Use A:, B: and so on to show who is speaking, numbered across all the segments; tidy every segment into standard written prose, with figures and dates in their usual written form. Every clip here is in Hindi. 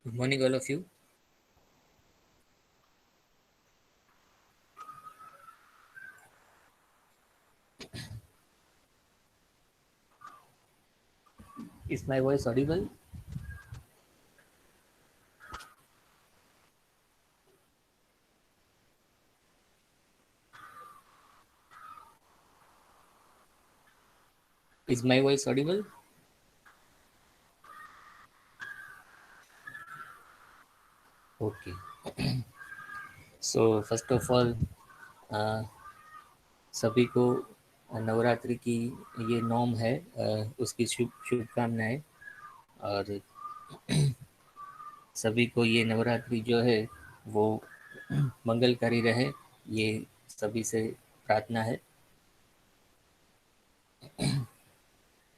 A: Good morning, all of you. Is my voice audible? Is my voice audible? Okay. So first of all, uh, सभी को नवरात्रि की ये नॉम है, उसकी शुभकामनाएं। और सभी को ये नवरात्रि जो है वो मंगलकारी रहे, ये सभी से प्रार्थना है।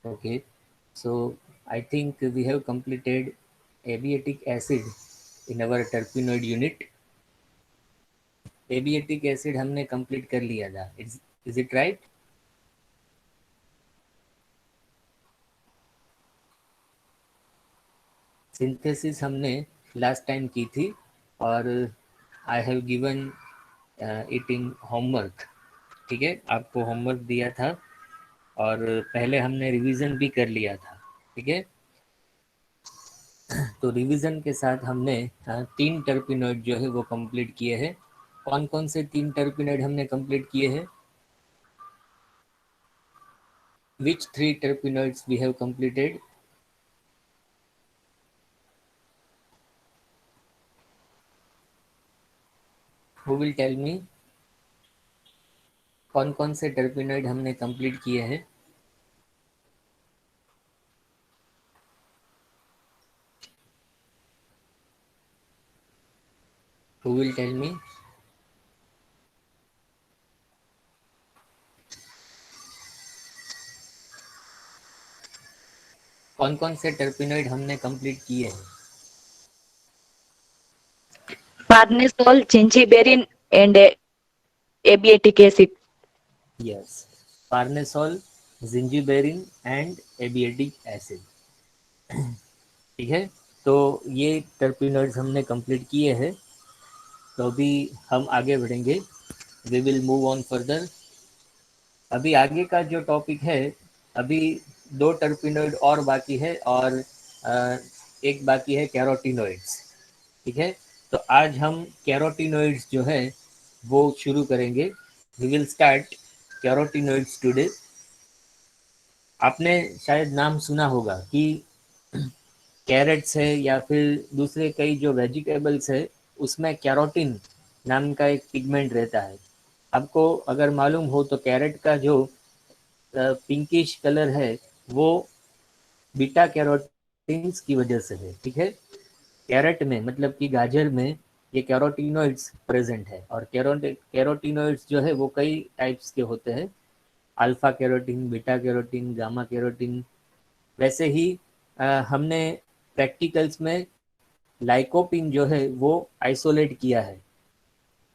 A: Okay. So I think we have completed abiotic acid in our terpenoid unit. Abietic acid हमने कंप्लीट कर लिया था। Is it right? सिंथेसिस हमने लास्ट टाइम की थी और I have given it in homework. ठीक है, आपको होमवर्क दिया था और पहले हमने रिवीजन भी कर लिया था। ठीक है, तो रिवीजन के साथ हमने 3 टर्पिनॉइड जो है वो कंप्लीट किए हैं। कौन कौन से 3 टर्पिनॉइड हमने कंप्लीट किए हैं? Which 3 terpenoids we have completed? Who will tell me कौन कौन से टर्पिनॉइड हमने कंप्लीट किए हैं? Who will tell me? कौन कौन से टर्पिनॉइड हमने कंप्लीट किए हैं?
B: Farnesol, gingiberine, and abietic acid.
A: Yes, farnesol, gingiberine and abietic acid. ठीक है, तो ये टर्पिनॉइड्स हमने कंप्लीट किए हैं। तो अभी हम आगे बढ़ेंगे, we will move on further. अभी आगे का जो टॉपिक है, अभी 2 टर्पिनॉइड और बाकी है और एक बाकी है कैरोटिनॉइड्स। ठीक है, तो आज हम कैरोटिनॉइड्स जो है वो शुरू करेंगे। We will start carotenoids today. आपने शायद नाम सुना होगा कि कैरेट्स है या फिर दूसरे कई जो वेजिटेबल्स है उसमें कैरोटीन नाम का एक पिगमेंट रहता है। आपको अगर मालूम हो तो कैरेट का जो पिंकिश कलर है वो बीटा कैरोटीन्स की वजह से है। ठीक है, कैरेट में मतलब कि गाजर में ये कैरोटीनोइड्स प्रेजेंट है और कैरोटीनोइड्स जो है वो कई टाइप्स के होते हैं, alpha carotene, beta carotene, gamma carotene. वैसे ही हमने प्रैक्टिकल्स में लाइकोपिन जो है वो आइसोलेट किया है।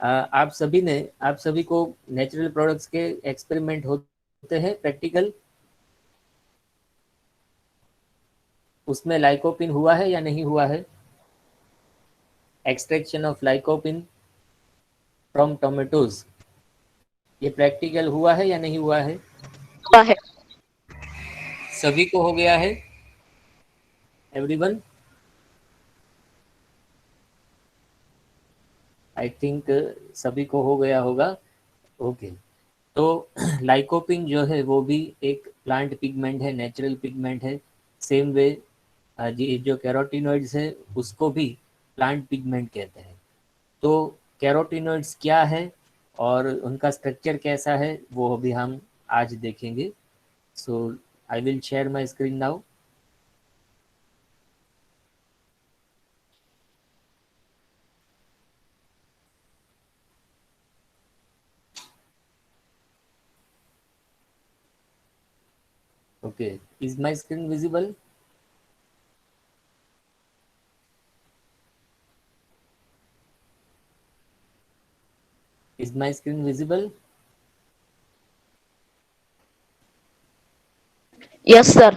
A: आप सभी को नेचुरल प्रोडक्ट्स के एक्सपेरिमेंट होते हैं प्रैक्टिकल, उसमें लाइकोपिन हुआ है या नहीं हुआ है? Extraction of lycopene from tomatoes, ये प्रैक्टिकल हुआ है या नहीं हुआ है?
B: हुआ है।
A: सभी को हो गया है? एवरीवन, आई थिंक सभी को हो गया होगा। ओके, तो लाइकोपिन जो है वो भी एक प्लांट पिगमेंट है, नेचुरल पिगमेंट है। सेम वे जो कैरोटिनॉइड्स है उसको भी प्लांट पिगमेंट कहते हैं। तो कैरोटिनॉइड्स क्या है और उनका स्ट्रक्चर कैसा है वो अभी हम आज देखेंगे। So I will share my screen now. Okay, is my screen visible? Is my screen visible?
B: Yes, sir.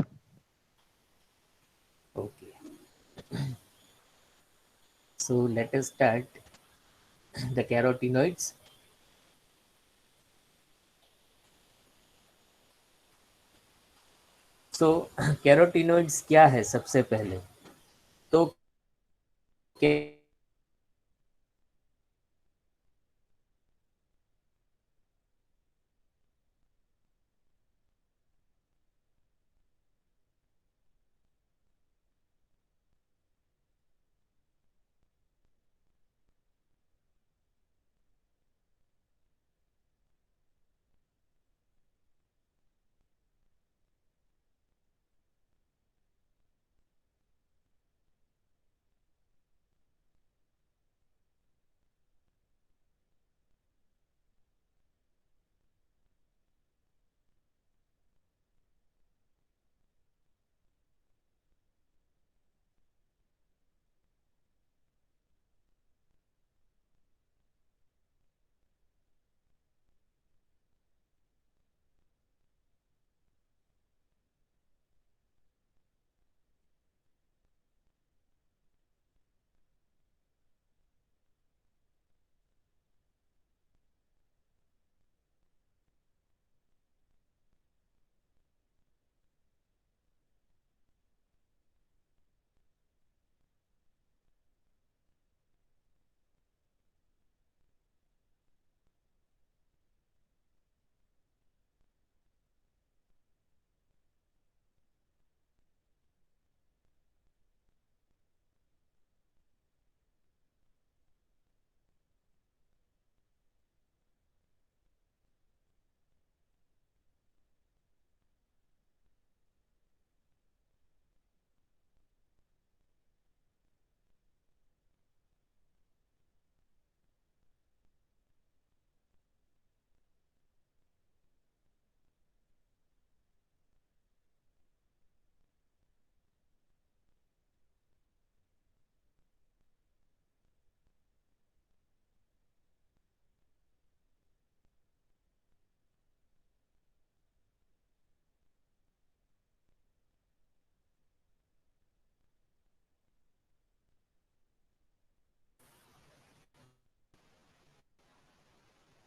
A: Okay, So let us start the carotenoids. So carotenoids क्या है सबसे पहले? तो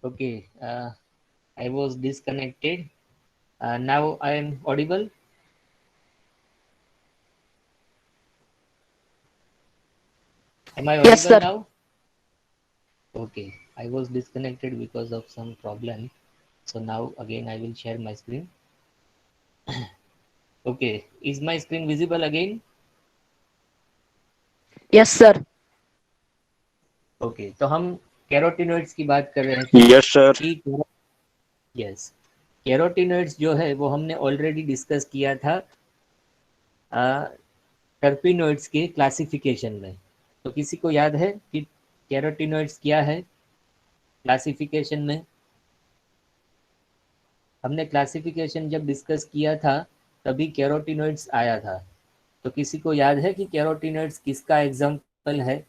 A: okay, I was disconnected. Now I am audible. Am I
B: Yes,
A: audible
B: sir.
A: now? Okay, I was disconnected because of some problem. So now again I will share my screen. Okay, is my screen visible again?
B: Yes, sir.
A: Okay, तो हम कैरोटिनॉइड्स की बात कर रहे थे
C: यस सर।
A: कि यस, कैरोटिनॉइड्स जो है वो हमने ऑलरेडी डिस्कस किया था टर्पिनॉइड्स के क्लासिफिकेशन में। तो किसी को याद है कि कैरोटिनॉइड्स क्या है क्लासिफिकेशन में? हमने क्लासिफिकेशन जब डिस्कस किया था तभी कैरोटिनॉइड्स आया था। तो किसी को याद है कि कैरोटिनॉइड्स किसका एग्जाम्पल है?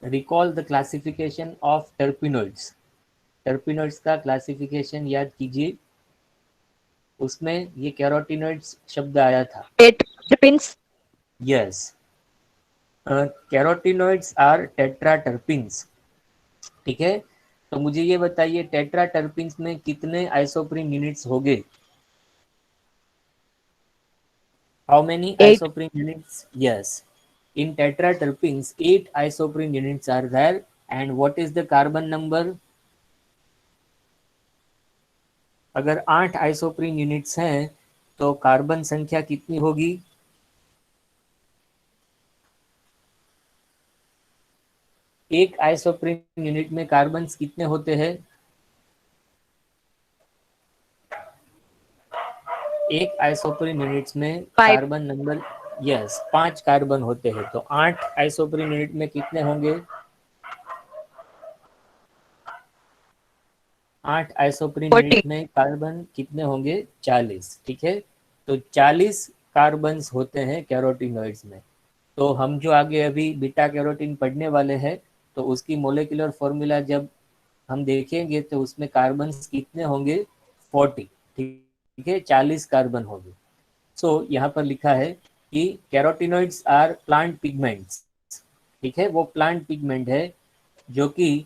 A: Recall the classification of terpenoids. Terpenoids का क्लासिफिकेशन याद कीजिए, उसमें ये कैरोटिनॉइड्स शब्द आया था।
B: Terpenes.
A: Yes, carotenoids are tetraterpenes. ठीक है, तो मुझे ये बताइए टेट्राटर्पिन्स में कितने आइसोप्रीन यूनिट्स होंगे? How many
B: 8.
A: Isoprene units? Yes, in tetraterpenes 8 isoprene units are there, and what is the carbon number? अगर 8 आइसोप्रीन यूनिट्स हैं तो कार्बन संख्या कितनी होगी? एक आइसोप्रीन यूनिट में कार्बन कितने होते हैं? एक आइसोप्रीन यूनिट्स में
B: 5.
A: कार्बन नंबर, यस, 5 कार्बन होते हैं। तो 8 आइसोप्रीन यूनिट में कितने होंगे? 8 आइसोप्रीन
B: 40.
A: यूनिट में कार्बन कितने होंगे? 40। ठीक है, तो 40 कार्बन्स होते हैं कैरोटिनॉइड्स में। तो हम जो आगे अभी बीटा कैरोटीन पढ़ने वाले हैं तो उसकी मोलेकुलर फॉर्मूला जब हम देखेंगे तो उसमें कार्बन्स कितने होंगे? 40। ठीक है, 40 कार्बन होंगे। सो यहाँ पर लिखा है कि कैरोटिनॉइड्स आर प्लांट पिगमेंट्स, ठीक है, वो प्लांट पिगमेंट है जो कि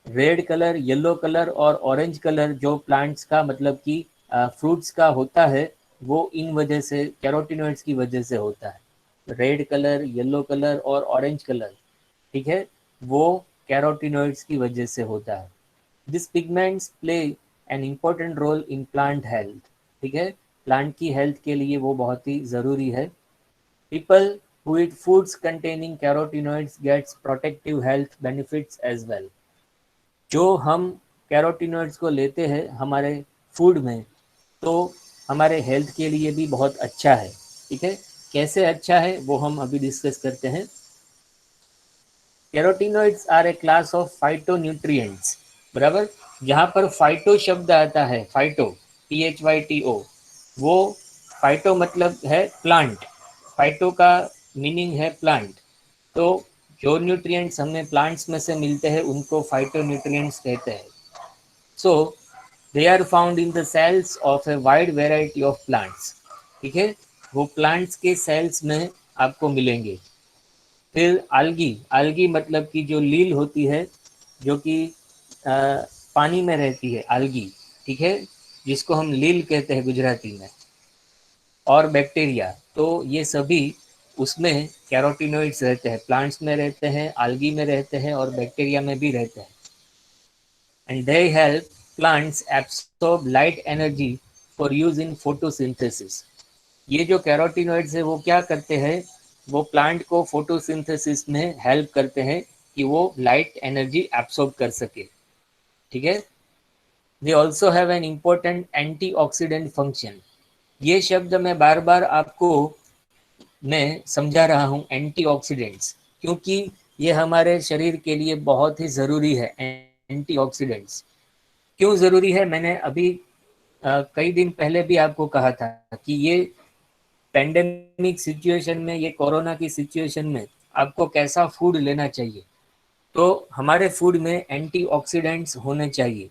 A: रेड कलर, येलो कलर और ऑरेंज कलर जो प्लांट्स का मतलब कि फ्रूट्स का होता है, वो इन वजह से कैरोटिनॉइड्स की वजह से होता है। रेड कलर, येलो कलर और ऑरेंज कलर, ठीक है, वो कैरोटिनॉइड्स की वजह से होता है। This pigments play an important role in plant health, ठीक है, प्लांट की हेल्थ के लिए वो बहुत ही ज़रूरी है। People who eat foods containing carotenoids gets protective health benefits as well। जो हम कैरोटिनॉइड्स को लेते हैं हमारे फूड में, तो हमारे हेल्थ के लिए भी बहुत अच्छा है, ठीक है। कैसे अच्छा है वो हम अभी डिस्कस करते हैं। Carotenoids are a class of phytonutrients, बराबर। जहाँ पर फाइटो शब्द आता है, फाइटो, PHYTO, वो फाइटो मतलब है प्लांट, फाइटो का मीनिंग है प्लांट। तो जो न्यूट्रिएंट्स हमें प्लांट्स में से मिलते हैं उनको फाइटोन्यूट्रिएंट्स कहते हैं। So they are found in the cells of a wide variety of plants, ठीक है, वो प्लांट्स के सेल्स में आपको मिलेंगे। फिर algae, algae मतलब कि जो लील होती है, जो कि पानी में रहती है, algae, ठीक है, जिसको हम लील कहते हैं गुजराती में, और बैक्टीरिया, तो ये सभी उसमें कैरोटिनॉइड्स रहते हैं, प्लांट्स में रहते हैं, algae में रहते हैं और बैक्टीरिया में भी रहते हैं। And they help plants absorb light energy for use in photosynthesis. ये जो कैरोटिनॉइड्स है वो क्या करते हैं, वो प्लांट को फोटोसिंथेसिस में हेल्प करते हैं कि वो लाइट एनर्जी एब्सॉर्ब कर सके, ठीक है। They also have an important antioxidant function. ये शब्द मैं बार बार आपको मैं समझा रहा हूँ, एंटीऑक्सीडेंट्स, क्योंकि ये हमारे शरीर के लिए बहुत ही ज़रूरी है। एंटीऑक्सीडेंट्स क्यों ज़रूरी है, मैंने अभी कई दिन पहले भी आपको कहा था कि ये पेंडेमिक सिचुएशन में, ये कोरोना की सिचुएशन में आपको कैसा फूड लेना चाहिए। तो हमारे फूड में एंटीऑक्सीडेंट्स होने चाहिए।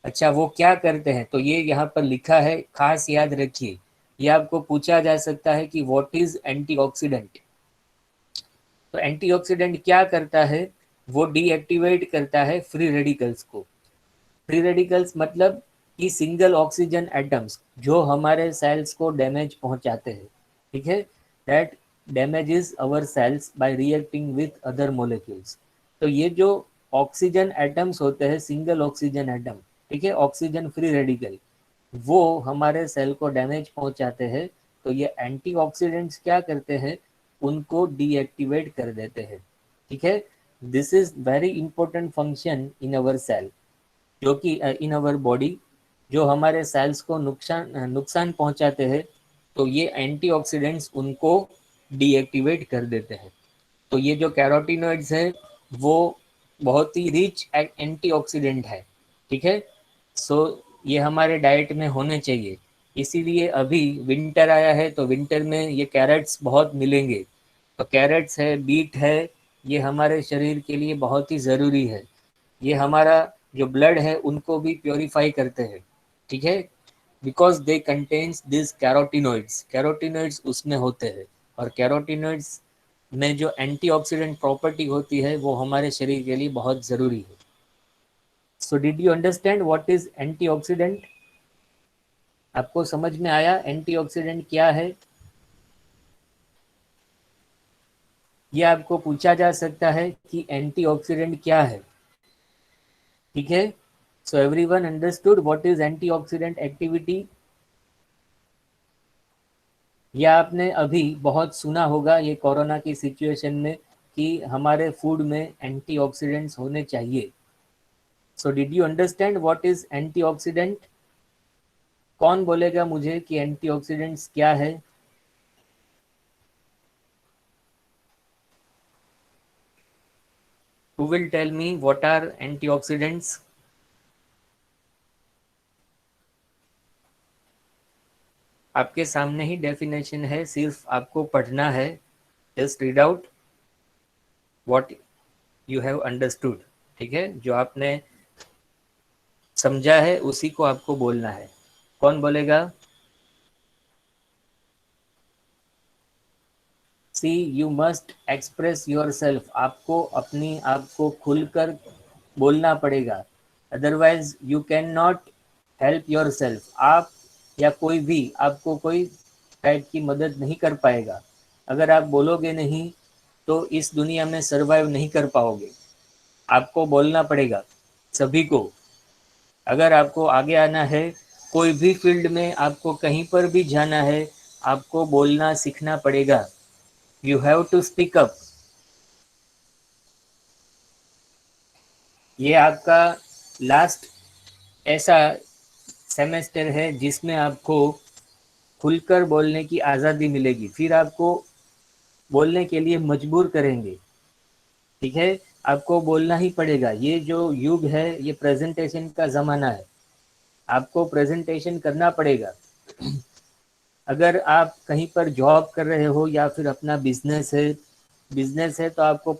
A: अच्छा, वो क्या करते हैं, तो ये यहाँ पर लिखा है, खास याद रखिए। ये आपको पूछा जा सकता है कि व्हाट इज एंटीऑक्सीडेंट। तो एंटीऑक्सीडेंट क्या करता है, वो डीएक्टिवेट करता है फ्री रेडिकल्स को। फ्री रेडिकल्स मतलब कि सिंगल ऑक्सीजन एटम्स जो हमारे सेल्स को डैमेज पहुंचाते हैं, ठीक है, that damages our cells by reacting with other molecules. तो ये जो ऑक्सीजन एटम्स होते हैं, सिंगल ऑक्सीजन एटम, ठीक है, ऑक्सीजन फ्री रेडिकल, वो हमारे सेल को डैमेज पहुंचाते हैं। तो ये एंटीऑक्सीडेंट्स क्या करते हैं, उनको डीएक्टिवेट कर देते हैं, ठीक है। This is very important function in our cell, जो कि इन अवर बॉडी, जो हमारे सेल्स को नुकसान पहुंचाते हैं, तो ये एंटीऑक्सीडेंट्स उनको डीएक्टिवेट कर देते हैं। तो ये जो कैरोटिनॉइड्स है वो बहुत ही रिच एंटीऑक्सीडेंट है, ठीक है। सो ये हमारे डाइट में होने चाहिए। इसीलिए अभी विंटर आया है, तो विंटर में ये कैरेट्स बहुत मिलेंगे। तो कैरेट्स है, बीट है, ये हमारे शरीर के लिए बहुत ही ज़रूरी है। ये हमारा जो ब्लड है उनको भी प्योरीफाई करते हैं, ठीक है, because they contains this carotenoids, carotenoids उसमें होते हैं। और कैरोटिनॉइड्स में जो एंटीऑक्सीडेंट प्रॉपर्टी होती है वो हमारे शरीर के लिए बहुत ज़रूरी है। So did you understand what is antioxidant? आपको समझ में आया एंटीऑक्सीडेंट क्या है? ये आपको पूछा जा सकता है कि एंटीऑक्सीडेंट क्या है, ठीक है। So everyone understood what is antioxidant activity? या आपने अभी बहुत सुना होगा ये कोरोना की सिचुएशन में कि हमारे फूड में एंटीऑक्सीडेंट्स होने चाहिए। So did you understand what is antioxidant? कौन बोलेगा मुझे कि एंटीऑक्सीडेंट्स क्या है? Who will tell me what are antioxidants? आपके सामने ही डेफिनेशन है, सिर्फ आपको पढ़ना है। Just read out what you have understood, ठीक है, जो आपने समझा है उसी को आपको बोलना है। कौन बोलेगा? See you must express yourself, आपको अपनी आप को खुलकर बोलना पड़ेगा, otherwise you can not help yourself, आप या कोई भी आपको कोई टाइप की मदद नहीं कर पाएगा। अगर आप बोलोगे नहीं तो इस दुनिया में सर्वाइव नहीं कर पाओगे, आपको बोलना पड़ेगा सभी को। अगर आपको आगे आना है, कोई भी फील्ड में आपको कहीं पर भी जाना है, आपको बोलना सीखना पड़ेगा। You have to speak up. ये आपका लास्ट ऐसा सेमेस्टर है जिसमें आपको खुलकर बोलने की आज़ादी मिलेगी, फिर आपको बोलने के लिए मजबूर करेंगे। ठीक है, आपको बोलना ही पड़ेगा। ये जो युग है ये प्रेजेंटेशन का ज़माना है, आपको प्रेजेंटेशन करना पड़ेगा। अगर आप कहीं पर जॉब कर रहे हो या फिर अपना बिजनेस है तो आपको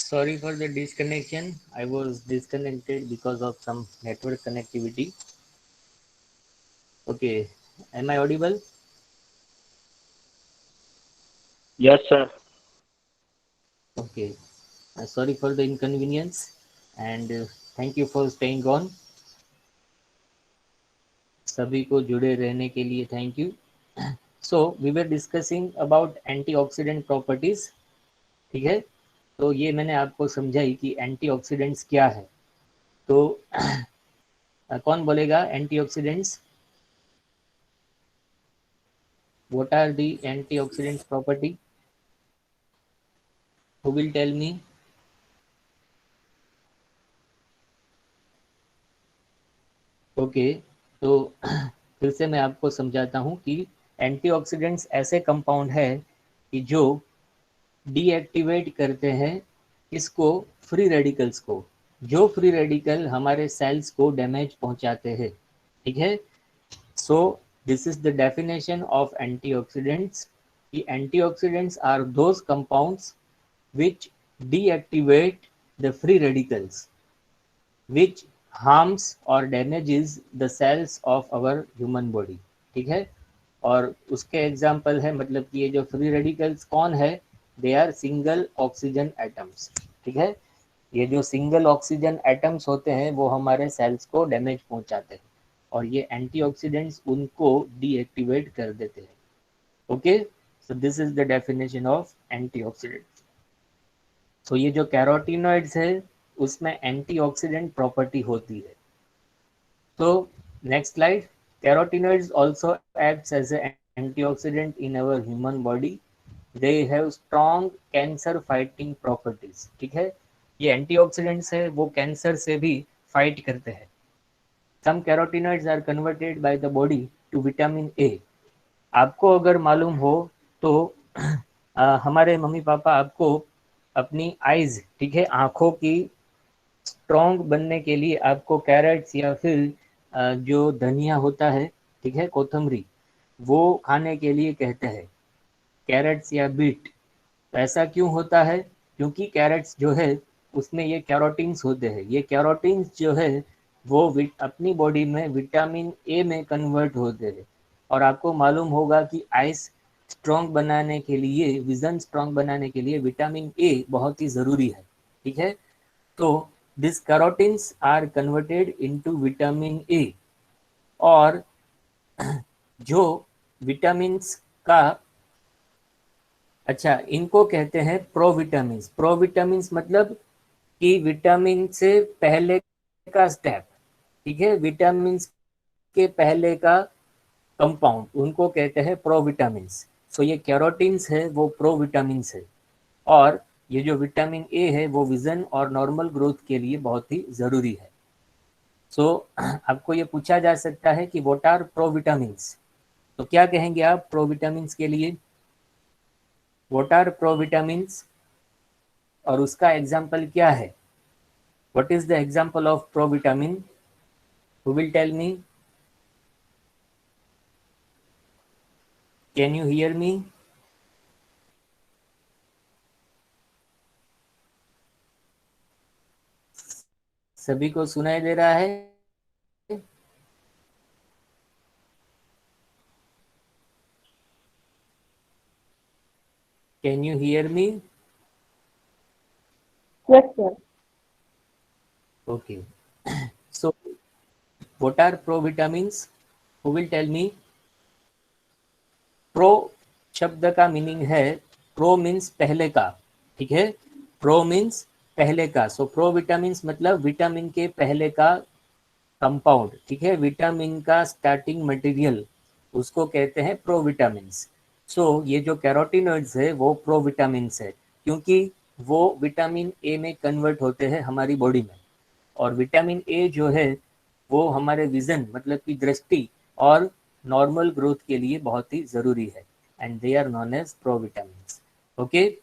A: sorry for the disconnection. I was disconnected because of some network connectivity. Okay, am I audible?
C: Yes, sir.
A: Okay, sorry for the inconvenience, and thank you for staying on। सभी को जुड़े रहने के लिए thank you. So we were discussing about antioxidant properties. ठीक है, तो ये मैंने आपको समझाई कि एंटीऑक्सीडेंट्स क्या है। तो कौन बोलेगा antioxidants, what are the antioxidants property, who will tell me? Okay, तो फिर से मैं आपको समझाता हूँ कि एंटीऑक्सीडेंट्स ऐसे कंपाउंड है कि जो डीएक्टिवेट करते हैं इसको, फ्री रेडिकल्स को, जो फ्री रेडिकल हमारे सेल्स को डैमेज पहुंचाते हैं। ठीक है, so this is the definition of antioxidants. The antioxidants are those compounds which deactivate the free radicals, which harms or damages the cells of our human body. ठीक है, और उसके एग्जाम्पल है, मतलब कि ये जो फ्री रेडिकल्स कौन है, they are single oxygen atoms. ठीक है, ये जो सिंगल ऑक्सीजन एटम्स होते हैं वो हमारे सेल्स को डैमेज पहुंचाते हैं और ये एंटीऑक्सीडेंट्स उनको डीएक्टिवेट कर देते हैं. Okay, so this is the definition of antioxidant. तो ये जो कैरोटीनॉइड्स है उसमें एंटीऑक्सीडेंट प्रॉपर्टी होती है. तो next slide. Carotenoids also acts as a antioxidant in our human body. They have strong cancer fighting properties. ठीक है, ये एंटीऑक्सीडेंट्स है वो कैंसर से भी फाइट करते हैं. Some carotenoids are converted by the body to vitamin A. आपको अगर मालूम हो तो हमारे मम्मी पापा आपको अपनी आईज, ठीक है, आँखों की स्ट्रॉन्ग बनने के लिए आपको कैरेट्स या फिर जो धनिया होता है, ठीक है, कोथमरी, वो खाने के लिए कहते हैं, कैरेट्स या बीट. ऐसा क्यों होता है? क्योंकि कैरेट्स जो है उसमें ये कैरोटीन्स होते हैं. ये कैरोटीन्स जो है वो अपनी बॉडी में विटामिन ए में कन्वर्ट होते हैं. और आपको मालूम होगा कि आइस स्ट्रॉन्ग बनाने के लिए, विजन स्ट्रॉन्ग बनाने के लिए विटामिन ए बहुत ही ज़रूरी है. ठीक है, तो this carotenes are converted into vitamin A. और जो विटामिन्स का, अच्छा, इनको कहते हैं प्रोविटामिन्स. प्रोविटामिन्स मतलब कि विटामिन से पहले का स्टेप. ठीक है, विटामिन्स के पहले का कंपाउंड, उनको कहते हैं प्रोविटामिन्स. सो ये कैरोटीन्स है वो प्रोविटामिन्स है. और ये जो विटामिन ए है वो विजन और नॉर्मल ग्रोथ के लिए बहुत ही ज़रूरी है. सो आपको ये पूछा जा सकता है कि व्हाट आर प्रोविटामिन्स. तो क्या कहेंगे आप प्रोविटामिन्स के लिए? व्हाट आर प्रोविटामिन्स और उसका एग्जाम्पल क्या है? What is the example of provitamin? Who will tell me? Can you hear me? सभी को सुनाई दे रहा है? Can you hear me?
B: Yes, sir.
A: Okay. So what are provitamins? Who will tell me? Pro शब्द का मीनिंग है, प्रो मीन्स पहले का. ठीक है, प्रो मीन्स पहले का. सो प्रो विटामिन्स मतलब विटामिन के पहले का कंपाउंड. ठीक है, विटामिन का स्टार्टिंग मटेरियल, उसको कहते हैं प्रोविटामिन्स. सो ये जो कैरोटीनॉइड्स है वो प्रोविटामिन्स है क्योंकि वो विटामिन ए में कन्वर्ट होते हैं हमारी बॉडी में. और विटामिन ए जो है वो हमारे विजन, मतलब कि दृष्टि और नॉर्मल ग्रोथ के लिए बहुत ही ज़रूरी है. And they are known as provitamins. Okay,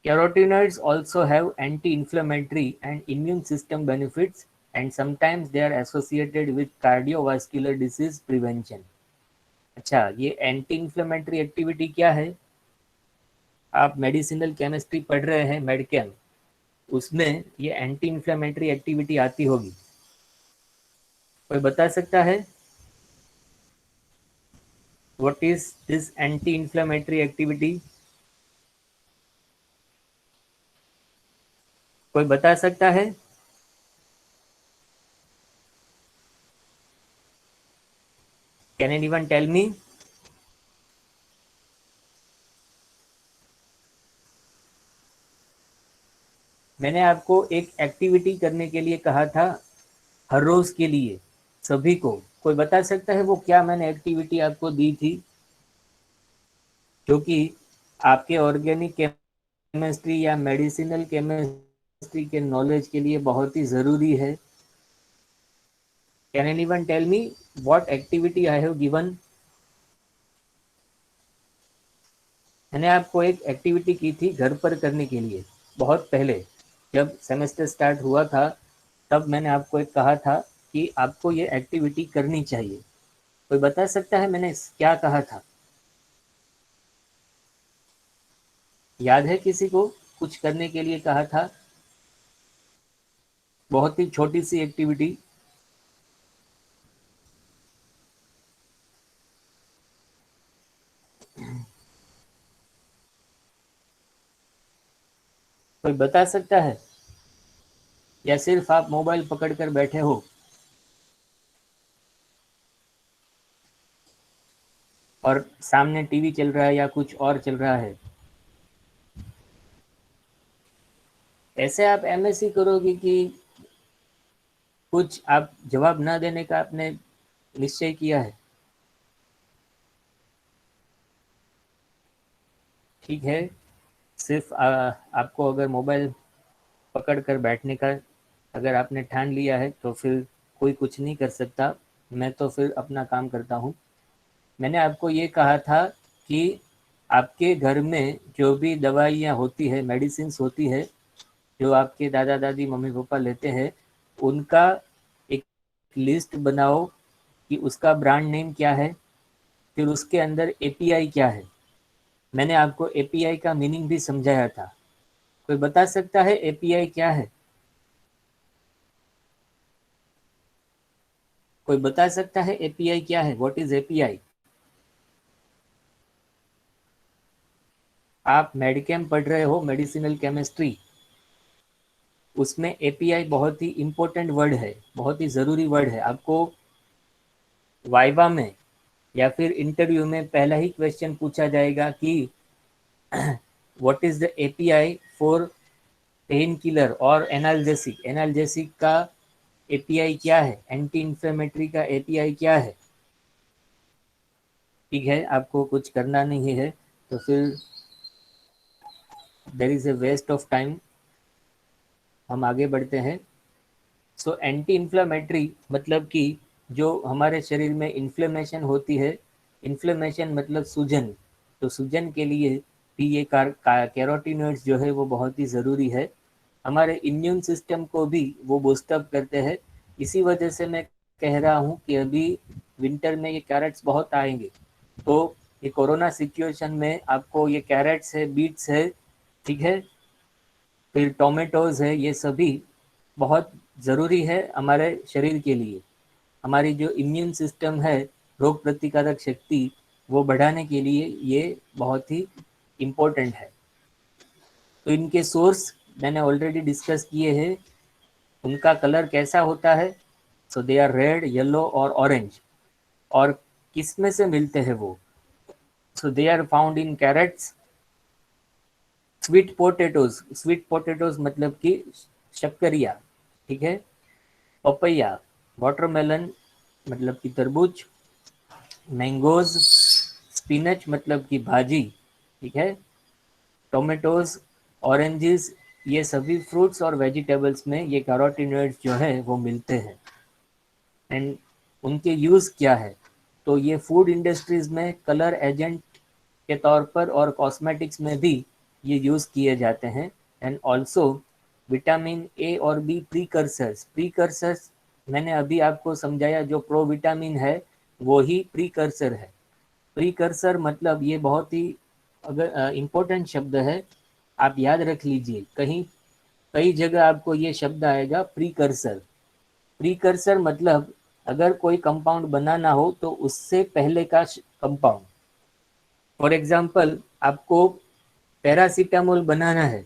A: carotenoids also have anti-inflammatory and immune system benefits and sometimes they are associated with cardiovascular disease prevention. अच्छा, ये एंटी इन्फ्लेमेटरी एक्टिविटी क्या है? आप मेडिसिनल केमिस्ट्री पढ़ रहे हैं, मेडकेम, उसमें ये एंटी इन्फ्लेमेटरी एक्टिविटी आती होगी. कोई बता सकता है what is this anti inflammatory activity? कोई बता सकता है? Can anyone tell me? मैंने आपको एक एक्टिविटी करने के लिए कहा था हर रोज के लिए सभी को. कोई बता सकता है वो क्या मैंने एक्टिविटी आपको दी थी जो कि आपके ऑर्गेनिक केमिस्ट्री या मेडिसिनल केमिस्ट्री के नॉलेज के लिए बहुत ही ज़रूरी है? Can anyone tell me what activity I have given? मैंने आपको एक एक्टिविटी की थी घर पर करने के लिए बहुत पहले, जब सेमेस्टर स्टार्ट हुआ था तब मैंने आपको एक कहा था कि आपको ये एक्टिविटी करनी चाहिए. कोई बता सकता है मैंने क्या कहा था? याद है किसी को कुछ करने के लिए कहा था? बहुत ही छोटी सी एक्टिविटी। कोई बता सकता है या सिर्फ आप मोबाइल पकड़कर बैठे हो और सामने टीवी चल रहा है या कुछ और चल रहा है? ऐसे आप एमएससी करोगे कि कुछ आप जवाब ना देने का आपने निश्चय किया है? ठीक है, सिर्फ आपको अगर मोबाइल पकड़ कर बैठने का अगर आपने ठान लिया है तो फिर कोई कुछ नहीं कर सकता। मैं तो फिर अपना काम करता हूँ। मैंने आपको ये कहा था कि आपके घर में जो भी दवाइयाँ होती है, मेडिसिन्स होती है, जो आपके दादा दादी मम्मी पापा लेते हैं, उनका एक लिस्ट बनाओ कि उसका ब्रांड नेम क्या है, फिर उसके अंदर एपीआई क्या है। मैंने आपको एपीआई का मीनिंग भी समझाया था। कोई बता सकता है एपीआई क्या है? कोई बता सकता है एपीआई क्या है? What is API? आप मेडिकेम पढ़ रहे हो, मेडिसिनल केमिस्ट्री, उसमें एपीआई बहुत ही इम्पोर्टेंट वर्ड है, बहुत ही ज़रूरी वर्ड है। आपको वाइवा में या फिर इंटरव्यू में पहला ही क्वेश्चन पूछा जाएगा कि what is the API for pain killer और एनाल्जेसिक। एनाल्जेसिक का एपीआई क्या है, एंटी इन्फ्लेमेटरी का एपीआई क्या है। ठीक है, आपको कुछ करना नहीं है तो फिर there is a waste of time. हम आगे बढ़ते हैं। सो एंटी इन्फ्लेमेटरी मतलब कि जो हमारे शरीर में इन्फ्लेमेशन होती है, इन्फ्लेमेशन मतलब सूजन, तो सूजन के लिए भी ये कैरोटीनॉइड्स जो है वो बहुत ही ज़रूरी है। हमारे इम्यून सिस्टम को भी वो बूस्टअप करते हैं। इसी वजह से मैं कह रहा हूँ कि अभी विंटर में ये कैरेट्स बहुत आएंगे। तो ये कोरोना सिचुएशन में आपको ये कैरेट्स है, बीट्स है, ठीक है, फिर टोमेटोज़ है, ये सभी बहुत ज़रूरी है हमारे शरीर के लिए। हमारी जो इम्यून सिस्टम है, रोग प्रतिकारक शक्ति, वो बढ़ाने के लिए ये बहुत ही इम्पोर्टेंट है। तो इनके सोर्स मैंने ऑलरेडी डिस्कस किए हैं। उनका कलर कैसा होता है? So they are red, yellow और ऑरेंज। और किस में से मिलते हैं वो? So they are found in carrots, sweet potatoes. Sweet potatoes मतलब कि शक्करिया, ठीक है, पपैया, वाटरमेलन मतलब कि तरबूज, मैंगोज, स्पिनच मतलब कि भाजी, ठीक है, टोमेटोज, ऑरेंजेस, ये सभी फ्रूट्स और वेजिटेबल्स में ये कैरोटीनॉइड्स जो है वो मिलते हैं। एंड उनके यूज़ क्या है? तो ये फूड इंडस्ट्रीज़ में कलर एजेंट के तौर पर और कॉस्मेटिक्स में भी ये यूज़ किए जाते हैं। एंड ऑल्सो विटामिन ए और बी प्रीकर्सर्स। प्रीकर्सर्स मैंने अभी आपको समझाया, जो प्रो विटामिन है वो ही प्रीकर्सर है। प्रीकर्सर मतलब ये बहुत ही अगर इम्पोर्टेंट शब्द है, आप याद रख लीजिए। कहीं कई जगह आपको ये शब्द आएगा प्रीकर्सर। प्रीकर्सर मतलब अगर कोई कंपाउंड बनाना हो तो उससे पहले का कंपाउंड। फॉर एग्जांपल, आपको पैरासीटामोल बनाना है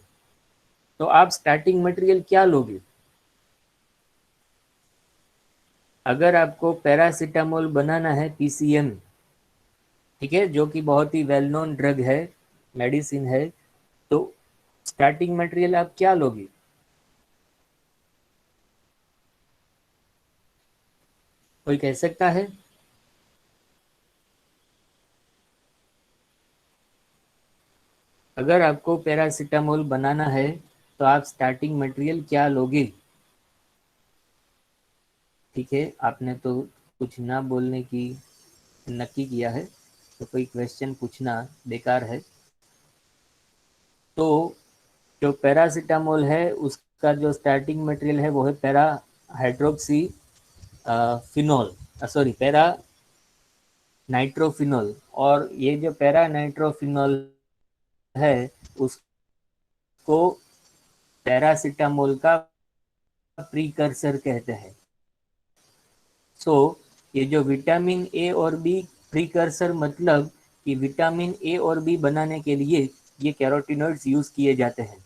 A: तो आप स्टार्टिंग मटेरियल क्या लोगे? अगर आपको पैरासीटामोल बनाना है, पीसीएम, ठीक है, जो कि बहुत ही वेल नोन ड्रग है, मेडिसिन है, तो स्टार्टिंग मटेरियल आप क्या लोगे? कोई कह सकता है? अगर आपको पैरासीटामोल बनाना है तो आप स्टार्टिंग मटेरियल क्या लोगे? ठीक है, आपने तो कुछ ना बोलने की नक्की किया है, तो कोई क्वेश्चन पूछना बेकार है। तो जो पैरासीटामोल है उसका जो स्टार्टिंग मटेरियल है वो है para hydroxy phenol, sorry, para nitrophenol. और ये जो पैरा नाइट्रोफिनोल है उसको पैरासीटामोल का प्रीकर्सर कहते हैं। सो ये जो विटामिन ए और बी प्रीकर्सर, मतलब कि विटामिन ए और बी बनाने के लिए ये कैरोटीनॉइड्स यूज किए जाते हैं।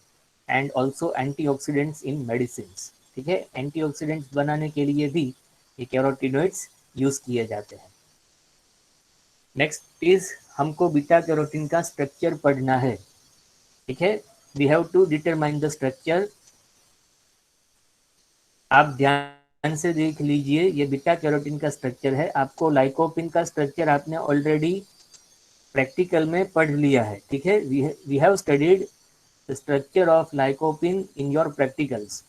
A: And also antioxidants in medicine. ठीक है, एंटीऑक्सीडेंट्स बनाने के लिए भी ये कैरोटीनॉइड्स यूज किए जाते हैं। नेक्स्ट इज हमको बीटा कैरोटीन का स्ट्रक्चर पढ़ना है। ठीक है, we have to determine the structure. आप ध्यान से देख लीजिए, ये बीटा कैरोटीन का स्ट्रक्चर है। आपको लाइकोपिन का स्ट्रक्चर आपने ऑलरेडी प्रैक्टिकल में पढ़ लिया है। ठीक है, we have studied the structure of lycopene in your practicals.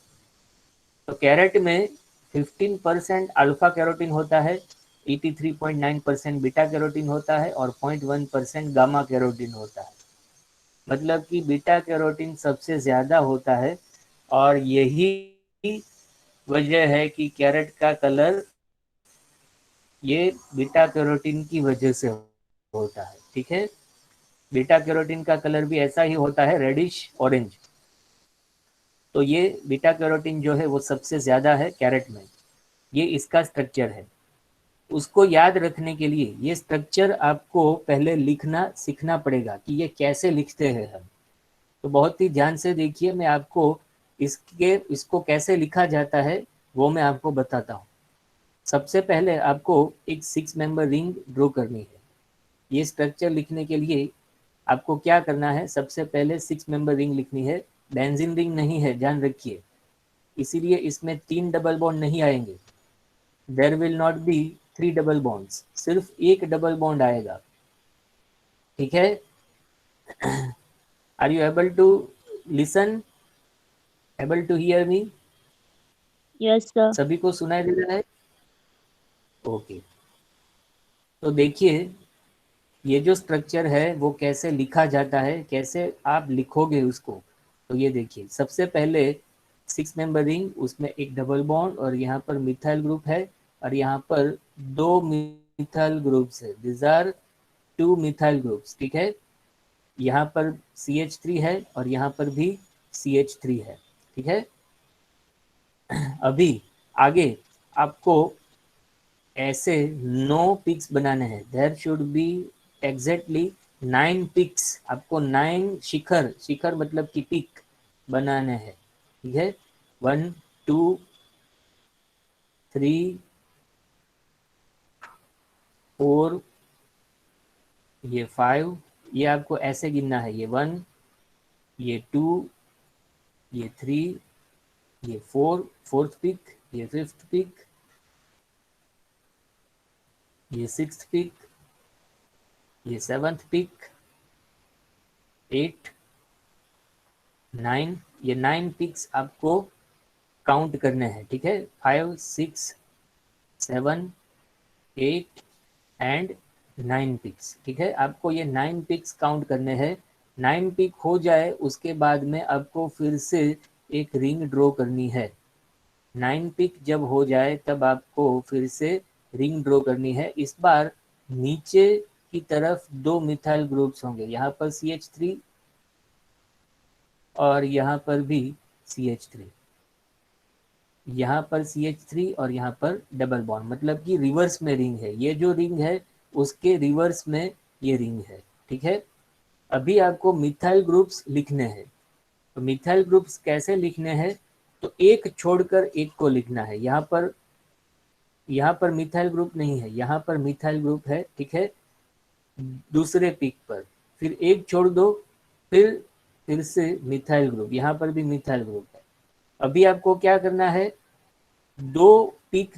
A: तो कैरेट में 15% अल्फा कैरोटीन होता है, 83.9% बीटा कैरोटीन होता है और 0.1% गामा कैरोटीन होता है। मतलब कि बीटा कैरोटीन सबसे ज़्यादा होता है और यही वजह है कि कैरेट का कलर ये बीटा कैरोटीन की वजह से होता है। ठीक है, बीटा कैरोटीन का कलर भी ऐसा ही होता है, रेडिश ऑरेंज। तो ये बीटा कैरोटीन जो है वो सबसे ज़्यादा है कैरेट में। ये इसका स्ट्रक्चर है। उसको याद रखने के लिए ये स्ट्रक्चर आपको पहले लिखना सीखना पड़ेगा कि ये कैसे लिखते हैं हम। तो बहुत ही ध्यान से देखिए, मैं आपको इसको कैसे लिखा जाता है वो मैं आपको बताता हूँ। सबसे पहले आपको एक 6 मेंबर रिंग ड्रॉ करनी है। ये स्ट्रक्चर लिखने के लिए आपको क्या करना है, सबसे पहले 6 मेंबर रिंग लिखनी है। बेंजीन रिंग नहीं है, ध्यान रखिए, इसीलिए इसमें 3 डबल बॉन्ड नहीं आएंगे। There will not be 3 double bonds, सिर्फ एक डबल बॉन्ड आएगा। ठीक है, are you able to listen, able to hear me?
B: Yes sir.
A: सभी को सुनाई दे रहा है? ओके, तो देखिए ये जो स्ट्रक्चर है वो कैसे लिखा जाता है, कैसे आप लिखोगे उसको। तो ये देखिए, सबसे पहले 6 मेंबर रिंग, उसमें एक डबल बॉन्ड और यहाँ पर मिथाइल ग्रुप है और यहाँ पर 2 मिथाइल ग्रुप्स है। This are 2 methyl groups. ठीक है, यहाँ पर CH3 है और यहाँ पर भी CH3 है। ठीक है, अभी आगे आपको ऐसे 9 पिक्स बनाने हैं। There should be exactly 9 peaks. आपको 9 शिखर, शिखर मतलब कि पिक बनाने हैं। ठीक है, 1 2 3 4, ये 5, ये आपको ऐसे गिनना है। ये 1, ये 2, ये 3, ये 4, फोर्थ पिक, ये फिफ्थ पिक, ये सिक्स्थ पिक, ये सेवंथ पिक, 8 9, ये 9 पिक्स आपको काउंट करने हैं। ठीक है, 5 6 7 8 एंड 9 पिक्स। ठीक है, आपको ये 9 पिक्स काउंट करने हैं। 9 पिक हो जाए उसके बाद में आपको फिर से एक रिंग ड्रॉ करनी है। 9 पिक जब हो जाए तब आपको फिर से रिंग ड्रॉ करनी है। इस बार नीचे की तरफ 2 मिथाइल ग्रुप्स होंगे, यहाँ पर CH3 और यहाँ पर भी CH3। यहाँ पर CH3 और यहाँ पर डबल बॉन्ड, मतलब कि रिवर्स में रिंग है। ये जो रिंग है उसके रिवर्स में ये रिंग है। ठीक है, अभी आपको मिथाइल ग्रुप्स लिखने हैं। तो मिथाइल ग्रुप्स कैसे लिखने हैं, तो एक छोड़कर एक को लिखना है। यहाँ पर मिथाइल ग्रुप नहीं है, यहाँ पर मिथाइल ग्रुप है। ठीक है, दूसरे पिक पर फिर एक छोड़ दो, फिर से मिथाइल ग्रुप, यहाँ पर भी मिथाइल ग्रुप है। अभी आपको क्या करना है, दो पिक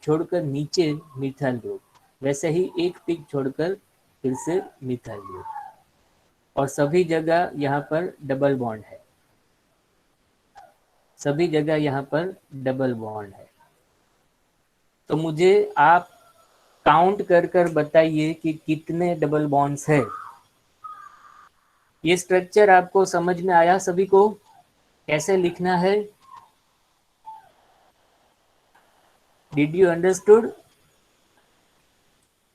A: छोड़कर नीचे मिथाइल ग्रुप, वैसे ही एक पिक छोड़कर फिर से मिथाइल ग्रुप, और सभी जगह यहाँ पर डबल बॉन्ड है। सभी जगह यहाँ पर डबल बॉन्ड है। तो मुझे आप काउंट कर कर बताइए कि कितने डबल बॉन्ड्स है। ये स्ट्रक्चर आपको समझ में आया सभी को, कैसे लिखना है? Did you understood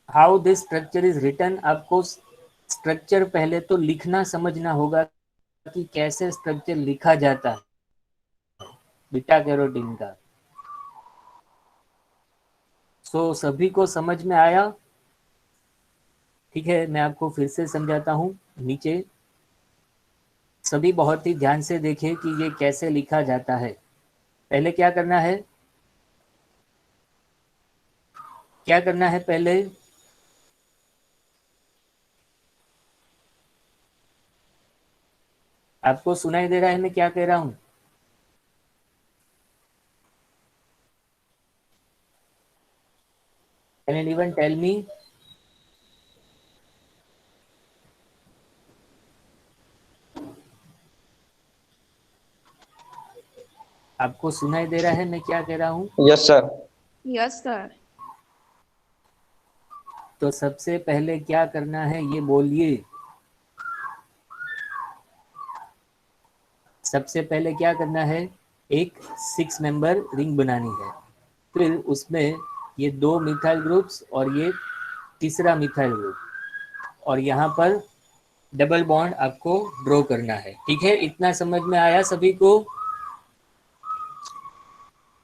A: how this structure is written? आपको स्ट्रक्चर पहले तो लिखना समझना होगा कि कैसे स्ट्रक्चर लिखा जाता है बीटा कैरोटीन का। सो सभी को समझ में आया? ठीक है, मैं आपको फिर से समझाता हूँ। नीचे सभी बहुत ही ध्यान से देखें कि ये कैसे लिखा जाता है। पहले क्या करना है, क्या करना है पहले? आपको सुनाई दे रहा है मैं क्या कह रहा हूँ? Can anyone tell me? आपको सुनाई दे रहा है मैं क्या कह रहा हूँ?
C: Yes sir.
D: Yes sir.
A: तो सबसे पहले क्या करना है ये बोलिए। सबसे पहले क्या करना है, एक 6 मेंबर रिंग बनानी है। फिर उसमें ये 2 मिथाइल ग्रुप्स और ये तीसरा मिथाइल ग्रुप, और यहाँ पर डबल बॉन्ड आपको ड्रॉ करना है। ठीक है, इतना समझ में आया सभी को?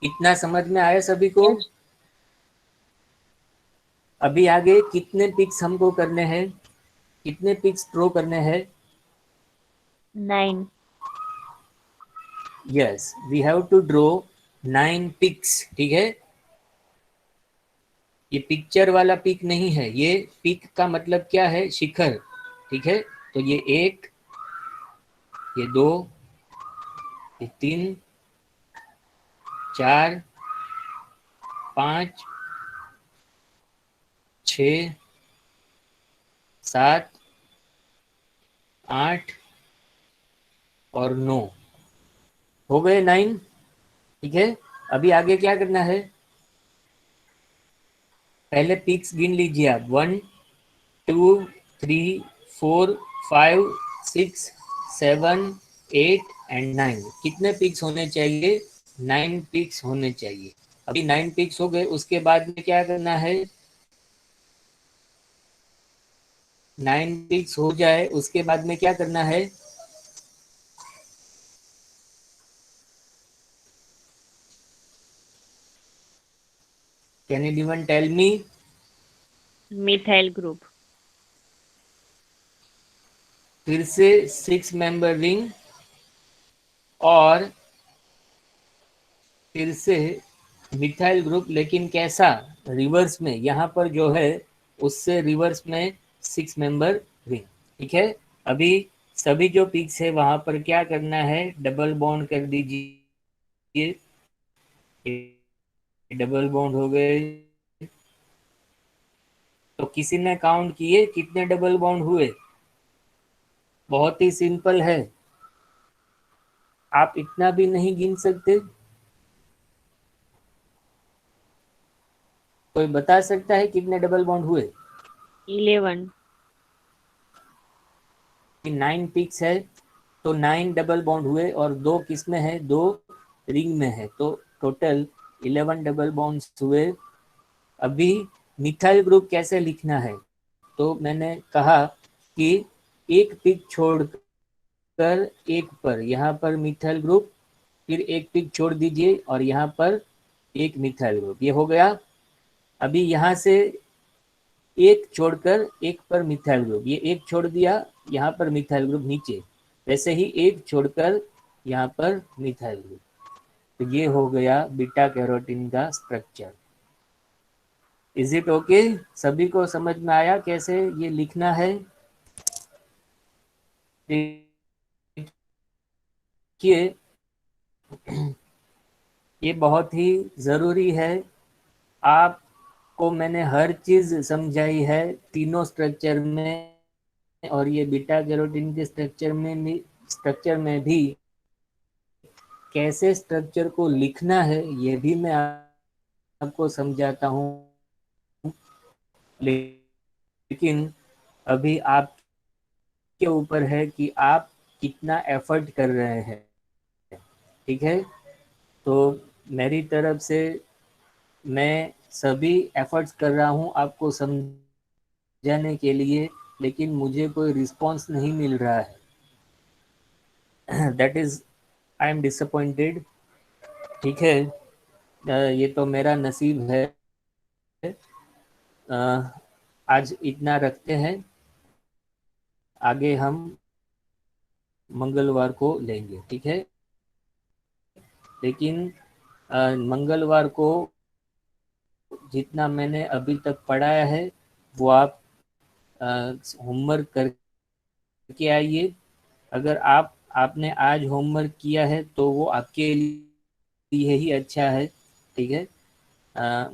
A: इतना समझ में आया सभी को? अभी आगे कितने पिक्स हमको करने हैं, कितने पिक्स ड्रॉ करने हैं?
B: 9.
A: Yes, we have to draw 9 peaks. ठीक है, ये पिक्चर वाला पिक नहीं है, ये पिक का मतलब क्या है, शिखर। ठीक है, तो ये 1, ये 2, ये 3, 4, 5, 6, 7, 8 और 9 हो गए 9। ठीक है, अभी आगे क्या करना है, पहले पिक्स गिन लीजिए आप। 1 2 3 4 5 6 7 8 एंड 9। कितने पिक्स होने चाहिए? 9 पिक्स होने चाहिए। अभी 9 पिक्स हो गए, उसके बाद में क्या करना है, 9 पिक्स हो जाए उसके बाद में क्या करना है, can anyone tell me?
B: Methyl group.
A: फिर से 6 मेंबर रिंग और फिर से मिथाइल ग्रुप, लेकिन कैसा, रिवर्स में। यहाँ पर जो है उससे रिवर्स में 6 मेंबर रिंग। ठीक है, अभी सभी जो पिक्स है वहां पर क्या करना है, डबल बॉन्ड कर दीजिए। डबल बॉन्ड हो गए। तो किसी ने काउंट किए कितने डबल बॉन्ड हुए? बहुत ही सिंपल है, आप इतना भी नहीं गिन सकते? कोई बता सकता है कितने डबल बॉन्ड हुए?
B: 11.
A: 9 पिक्स है तो 9 डबल बॉन्ड हुए, और 2 किस में है, 2 रिंग में है, तो टोटल 11 डबल बॉन्ड्स हुए। अभी मिथाइल ग्रुप कैसे लिखना है, तो मैंने कहा कि एक पिक छोड़कर एक पर, यहाँ पर मिथाइल ग्रुप, फिर एक पिक छोड़ दीजिए और यहाँ पर एक मिथाइल ग्रुप, ये हो गया। अभी यहाँ से एक छोड़कर एक पर मिथाइल ग्रुप, ये एक छोड़ दिया, यहाँ पर मिथाइल ग्रुप नीचे, वैसे ही एक छोड़कर यहाँ पर मिथाइल ग्रुप। तो ये हो गया बीटा कैरोटीन का स्ट्रक्चर। Is it okay? सभी को समझ में आया कैसे ये लिखना है? देखिए, ये बहुत ही ज़रूरी है। आपको मैंने हर चीज़ समझाई है तीनों स्ट्रक्चर में, और ये बीटा कैरोटीन के स्ट्रक्चर में भी कैसे स्ट्रक्चर को लिखना है ये भी मैं आपको समझाता हूँ। लेकिन अभी आपके ऊपर है कि आप कितना एफर्ट कर रहे हैं। ठीक है, तो मेरी तरफ से मैं सभी एफर्ट्स कर रहा हूँ आपको समझाने के लिए, लेकिन मुझे कोई रिस्पॉन्स नहीं मिल रहा है। That is I am disappointed. ठीक है, ये तो मेरा नसीब है। अ, आज इतना रखते हैं, आगे हम मंगलवार को लेंगे, ठीक है। लेकिन मंगलवार को जितना मैंने अभी तक पढ़ाया है वो आप होमवर्क करके आइए। अगर आपने आज होमवर्क किया है तो वो आपके लिए ही अच्छा है, ठीक है। अ,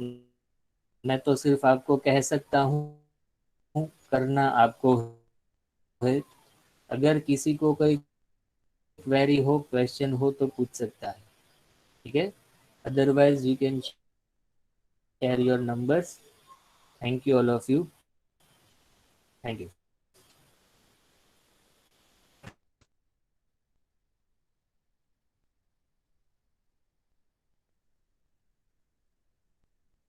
A: मैं तो सिर्फ आपको कह सकता हूँ, करना आपको है। अगर किसी को कोई क्वेरी हो, क्वेश्चन हो तो पूछ सकता है, ठीक है। Otherwise you can share your numbers. Thank you all of you. Thank you.